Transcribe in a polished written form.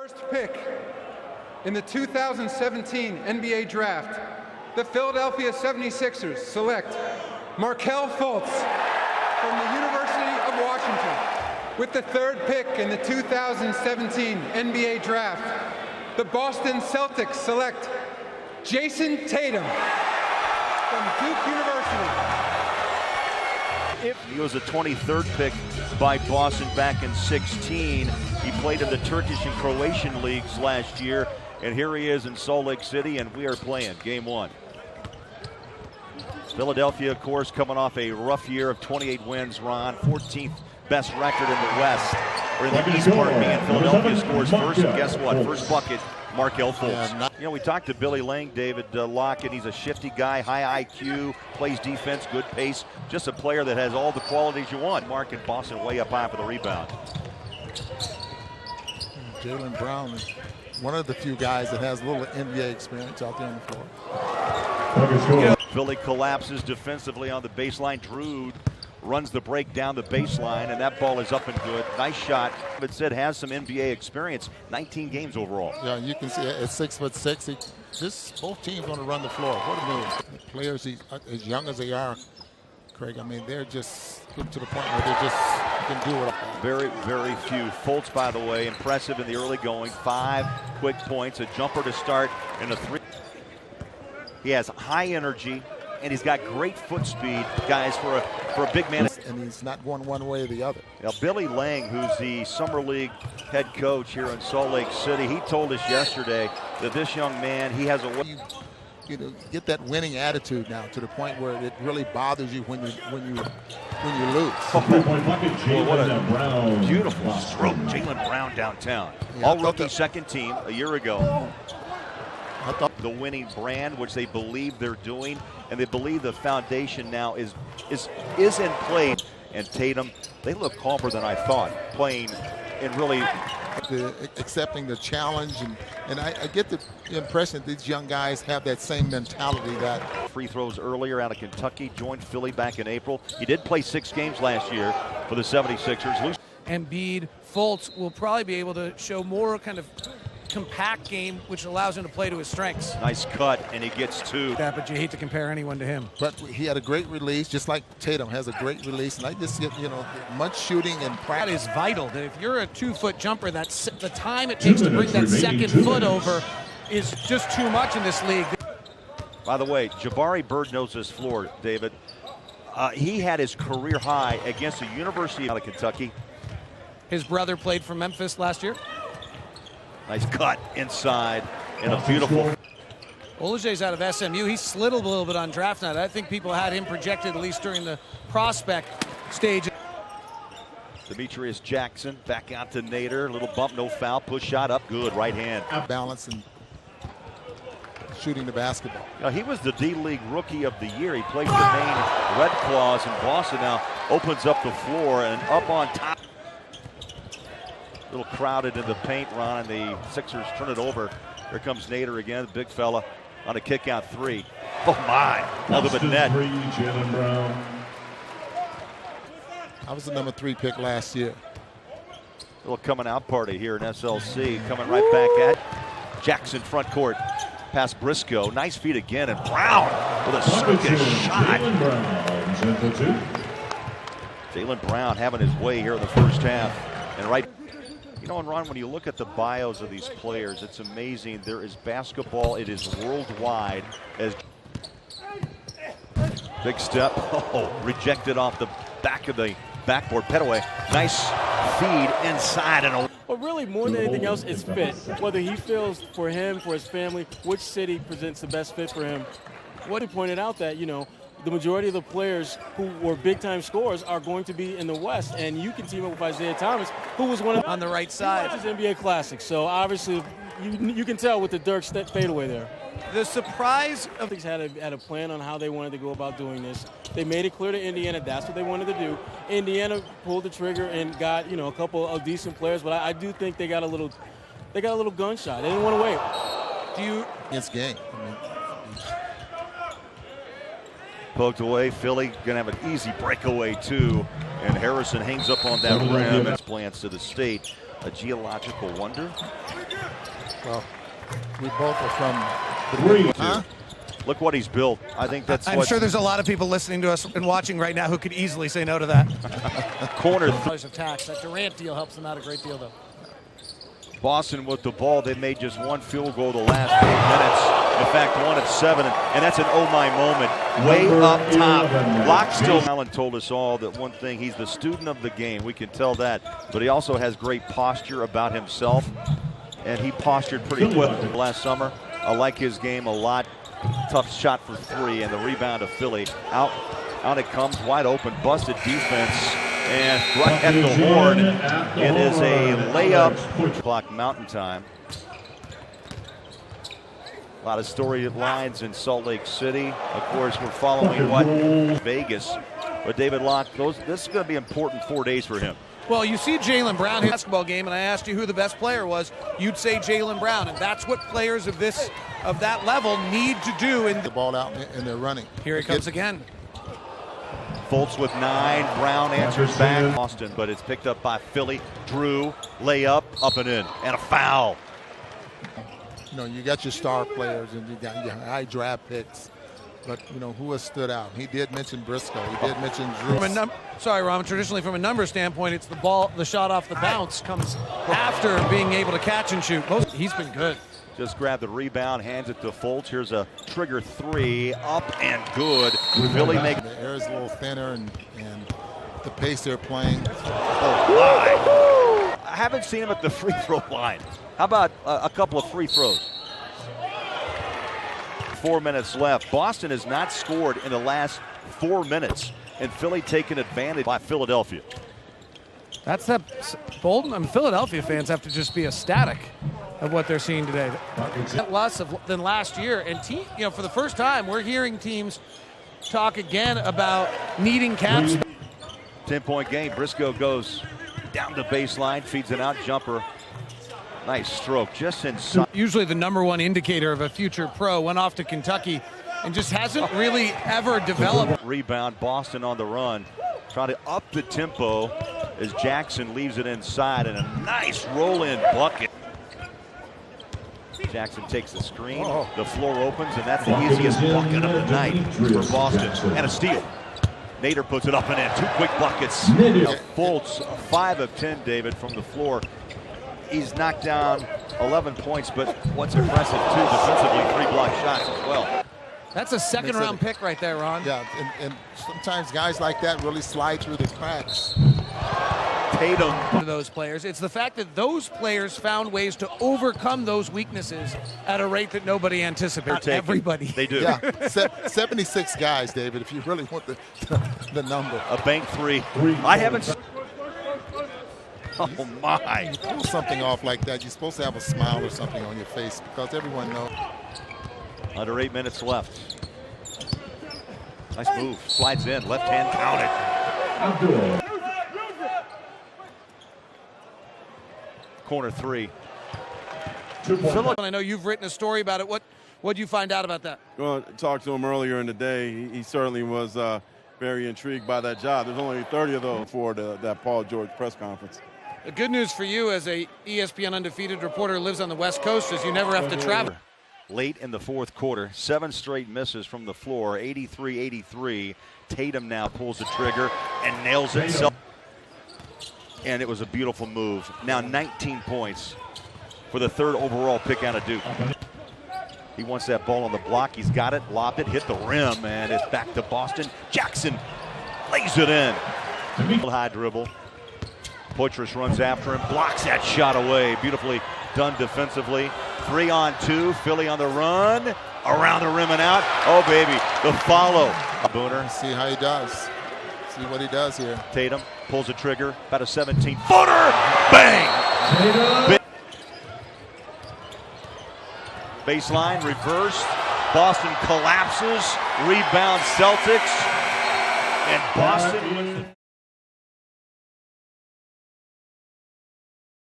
First pick in the 2017 NBA Draft, the Philadelphia 76ers select Markelle Fultz from the University of Washington. With the third pick in the 2017 NBA Draft, the Boston Celtics select Jayson Tatum from Duke University. He was a 23rd pick by Boston back in 16. He played in the Turkish and Croatian leagues last year, and here he is in Salt Lake City, and we are playing game one. Philadelphia, of course, coming off a rough year of 28 wins, Ron, 14th best record in the West, or in the East, pardon me, and Philadelphia scores first, and guess what? First bucket, Markelle Fultz. You know, we talked to Billy Lang, David Lockett. He's a shifty guy, high IQ, plays defense, good pace, just a player that has all the qualities you want. Mark in Boston way up high for the rebound. Jaylen Brown is one of the few guys that has a little NBA experience out there on the floor. Philly collapses defensively on the baseline. Drew runs the break down the baseline, and that ball is up and good. Nice shot. But Sid has some NBA experience, 19 games overall. Yeah, you can see at 6'6", both teams want to run the floor. What a move. The players, as young as they are, Craig, I mean, they're just getting to the point where they just can do it. Very, very few. Fultz, by the way, impressive in the early going. 5 quick points, a jumper to start, and a 3. He has high energy, and he's got great foot speed, guys, for a big man. And he's not going one way or the other. Now, Billy Lang, who's the Summer League head coach here in Salt Lake City, he told us yesterday that this young man, he has a... You know, get that winning attitude now to the point where it really bothers you when you lose. Well, what a beautiful stroke. Jaylen Brown downtown. Yeah, all rookie second team a year ago. I thought the winning brand, which they believe they're doing, and they believe the foundation now is in play. And Tatum, they look calmer than I thought, playing and really accepting the challenge, and I get the impression that these young guys have that same mentality. That free throws earlier out of Kentucky, joined Philly back in April. He did play 6 games last year for the 76ers. Embiid, Fultz will probably be able to show more kind of compact game, which allows him to play to his strengths. Nice cut, and he gets 2. Yeah, but you hate to compare anyone to him. But he had a great release, just like Tatum has a great release. And I just get, you know, much shooting and practice. That is vital. That if you're a 2-foot jumper, that's the time it takes to bring that second foot over is just too much in this league. By the way, Jabari Bird knows this floor, David. He had his career high against the University of Kentucky. His brother played for Memphis last year. Nice cut inside and a beautiful. Olajay's out of SMU. He slid a little bit on draft night. I think people had him projected at least during the prospect stage. Demetrius Jackson back out to Nader. Little bump, no foul. Push shot up, good. Right hand. Balance and shooting the basketball. Now, he was the D-League Rookie of the Year. He played the main Red Claws in Boston. Now opens up the floor and up on top. A little crowded in the paint, Ron, and the Sixers turn it over. Here comes Nader again, the big fella, on a kick-out 3. Oh, my. Ultimate net. I was the number 3 pick last year. Little coming-out party here in SLC. Coming right back at Jackson front court. Past Briscoe. Nice feed again, and Brown with a circus shot. Jaylen Brown having his way here in the first half. And right. You know, and Ron, when you look at the bios of these players, it's amazing. There is basketball. It is worldwide. As big step. Oh, rejected off the back of the backboard. Petaway. Nice feed inside. And but really, more than anything else, it's fit. Whether he feels for him, for his family, which city presents the best fit for him. What he pointed out that, you know, the majority of the players who were big-time scorers are going to be in the West, and you can team up with Isaiah Thomas, who was one of on the right side. His NBA Classic. So obviously, you can tell with the Dirk fadeaway there. The surprise of had a plan on how they wanted to go about doing this. They made it clear to Indiana that's what they wanted to do. Indiana pulled the trigger and got, you know, a couple of decent players, but I do think they got a little gunshot. They didn't want to wait. Do you? It's game. I mean, poked away. Philly gonna have an easy breakaway too, and Harrison hangs up on that rim. It's plans to the state. a geological wonder? Well, we both are from Three. Huh? Look what he's built. I think that's I'm sure there's a lot of people listening to us and watching right now who could easily say no to that. corner. Of tax. That Durant deal helps them out a great deal, though. Boston with the ball. They made just one field goal the last 8 minutes. In fact, one at 7, and that's an oh my moment. Way up top. Locke still. Allen told us all that one thing, he's the student of the game. We can tell that. But he also has great posture about himself, and he postured pretty well last summer. I like his game a lot. Tough shot for 3, and the rebound of Philly. Out it comes, wide open, busted defense, and right at the horn. It is a layup. Clock Mountain Time. A lot of storylines in Salt Lake City. Of course, we're following what Vegas. But David Locke, this is going to be important 4 days for him. Well, you see Jaylen Brown hit a basketball game, and I asked you who the best player was. You'd say Jaylen Brown, and that's what players of that level need to do. In the ball out and they're running. Here it comes again. Fultz with 9. Brown answers back. Boston, but it's picked up by Philly. Drew, layup, up and in, and a foul. You know, you got your star players and you got your high draft picks. But, you know, who has stood out? He did mention Briscoe. He did mention Drew. Sorry, Ron. Traditionally, from a number standpoint, it's the shot off the bounce comes after being able to catch and shoot. He's been good. Just grabbed the rebound, hands it to Fultz. Here's a trigger 3, up and good. Philly make the air is a little thinner, and the pace they're playing. Oh, I haven't seen him at the free throw line. How about a couple of free throws? 4 minutes left. Boston has not scored in the last 4 minutes, and Philly taking advantage by Philadelphia. That's that Bolton. I mean, Philadelphia fans have to just be ecstatic of what they're seeing today. Less than last year, and for the first time, we're hearing teams talk again about needing caps. 10-point game. Briscoe goes down the baseline, feeds an out jumper. Nice stroke, just inside. Usually the #1 indicator of a future pro, went off to Kentucky and just hasn't really ever developed. Rebound, Boston on the run, trying to up the tempo as Jackson leaves it inside, and a nice roll-in bucket. Jackson takes the screen, the floor opens, and that's the easiest bucket of the night for Boston. And a steal. Nader puts it up and in. 2 quick buckets. Fultz, 5 of 10, David, from the floor. He's knocked down 11 points, but what's impressive, too, defensively, 3 block shots as well. That's a second-round pick right there, Ron. Yeah, and sometimes guys like that really slide through the cracks. Tatum. To those players, it's the fact that those players found ways to overcome those weaknesses at a rate that nobody anticipated. Everybody. They do. Yeah, 76 guys, David, if you really want the number. A bank 3. I haven't. Oh, my. You pull something off like that, you're supposed to have a smile or something on your face because everyone knows. Under 8 minutes left. Nice move. Slides in. Left hand counted. Corner 3. Philip, I know you've written a story about it. What did you find out about that? Well, I talked to him earlier in the day. He certainly was very intrigued by that job. There's only 30 of those for that Paul George press conference. The good news for you as a ESPN undefeated reporter who lives on the West Coast is you never have to travel. Late in the fourth quarter, 7 straight misses from the floor, 83-83. Tatum now pulls the trigger and nails it. And it was a beautiful move. Now 19 points for the 3rd overall pick out of Duke. He wants that ball on the block. He's got it, lobbed it, hit the rim, and it's back to Boston. Jackson lays it in. High dribble. Poitras runs after him, blocks that shot away. Beautifully done defensively. 3-on-2, Philly on the run. Around the rim and out. Oh, baby, the follow. Booner. See how he does. See what he does here. Tatum pulls the trigger, about a 17-footer. Bang! Baseline, reversed. Boston collapses. Rebound Celtics. And Boston wins.